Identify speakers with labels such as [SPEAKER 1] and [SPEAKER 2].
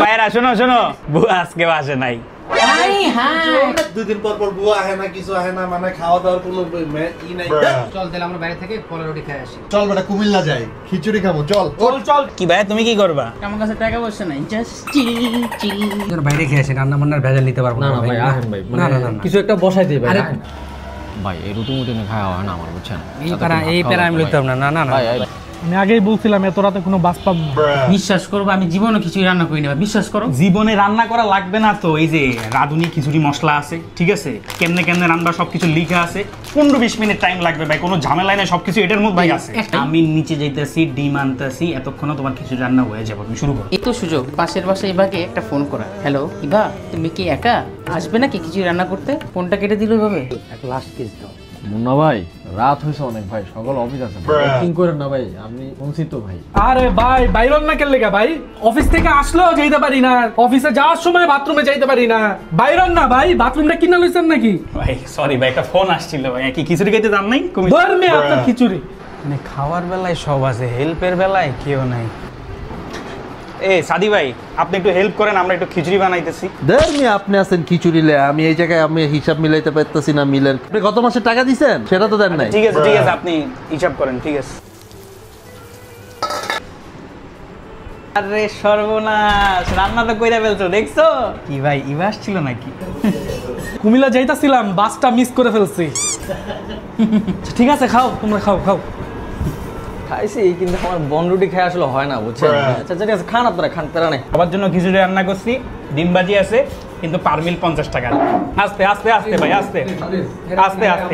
[SPEAKER 1] ভাইরা শোনো শোনো, বুয়া আজকে আসে নাই।
[SPEAKER 2] দুদিন পর পর বুয়া আহে না, কিছু আহে না, মানে খাওয়া দাওয়ার কোনো ই নাই।
[SPEAKER 3] চল তাহলে আমরা বাইরে থেকে কলা রুটি খাই আসি।
[SPEAKER 2] চল বেটা কুমিল্লা যাই, খিচুড়ি খাবো। চল
[SPEAKER 1] চল চল। কি ভাই তুমি কি করবা?
[SPEAKER 4] আমার কাছে টাকা পয়সা নাই, জাস্ট চিল চিল।
[SPEAKER 3] বাইরে খেয়ে আসি, রান্না বান্নার ভেজাল নিতে পারবো না।
[SPEAKER 5] না ভাই আহেন ভাই,
[SPEAKER 3] না না না
[SPEAKER 5] কিছু একটা বসাই দিই ভাই।
[SPEAKER 3] আরে
[SPEAKER 5] ভাই এই রুটি মুটি না খাওয়া হয় না আমার, বুঝছেন?
[SPEAKER 3] এই প্যারা আমি লইতাম না। না না না
[SPEAKER 5] ভাই
[SPEAKER 6] আমি আগেই বলছিলাম এত রাতে কোনো বাস পাবো না।
[SPEAKER 4] বিশ্বাস করবো, আমি জীবনে খিচুড়ি রান্না করি না, বিশ্বাস করো।
[SPEAKER 1] জীবনে রান্না করা লাগবে না তো, এই যে রাঁধুনি খিচুড়ি মশলা আছে, ঠিক আছে, কেমনে কেমনে রান্না সবকিছু লিখা আছে। 15-20 মিনিট টাইম লাগবে ভাই, কোনো ঝামেলা নাই, সবকিছু এটার মধ্যে আছে। আমি নিচে যাইতেছি, ডিম আনতেছি, এতক্ষণে তোমার খিচুড়ি রান্না হয়ে যাবে, তুমি শুরু করো।
[SPEAKER 4] এই তো সুযোগ, পাশের বাসায় ইভাকে একটা ফোন করা। হ্যালো ইভা, তুমি কি একা আসবে নাকি খিচুড়ি রান্না করতে? ফোনটা কেটে দিল এভাবে।
[SPEAKER 3] এক লাস্ট কেস দাও।
[SPEAKER 5] মুন্না ভাই রাত হয়েছে অনেক ভাই, সকল অফিস আছে, বুকিং করেন না ভাই, আপনি পৌঁছি তো ভাই।
[SPEAKER 6] আরে ভাই বাইরন না কেন ভাই, অফিস থেকে আসলেও যাইতে পারি না, অফিসে যাওয়ার সময় বাথরুমে যাইতে পারি না। বাইরন না ভাই, বাথরুমটা কিনা লইছেন নাকি?
[SPEAKER 1] ভাই সরি ভাই, একটা ফোন আসছিল ভাই। কি খিচুড়ি খাইতে দাম নাই?
[SPEAKER 6] ধর্মে আপনার খিচুড়ি
[SPEAKER 1] মানে খাওয়ার বেলায় সব আছে, হেল্পের বেলায় কেউ নাই। এ সাদি ভাই, আপনি একটু হেল্প করেন, আমরা একটু খিচুড়ি বানাইতেছি।
[SPEAKER 2] দেড় আপনি আছেন খিচুড়ি লে, আমি এই জায়গায় আমি হিসাব মিলাইতে পারতেছি না মিলের। আপনি গত মাসে টাকা দিছেন সেটা তো দেন নাই।
[SPEAKER 1] ঠিক আছে ঠিক আছে, আপনি হিসাব করেন, ঠিক আছে। আরে সর্বনাশ, রান্না তো কইরা ফেলছো, দেখছো? কি ভাই ইভা আসছিল নাকি?
[SPEAKER 6] কুমিল্লা যাইতাছিলাম, বাসটা মিস করে ফেলছি। ঠিক আছে খাও, তোমরা খাও খাও।
[SPEAKER 5] খাইছি কিন্তু আমার বন রুটি খাই আসলে হয় না, বুঝছেন? আচ্ছা ঠিক আছে, খান আপনারা, খান, প্যারা নেই।
[SPEAKER 1] সবার জন্য খিচুড়ি রান্না করছি, ডিম ভাজি আছে, কিন্তু পার মিল 50 টাকা। আস্তে আস্তে আস্তে ভাই, আস্তে আস্তে আস্তে।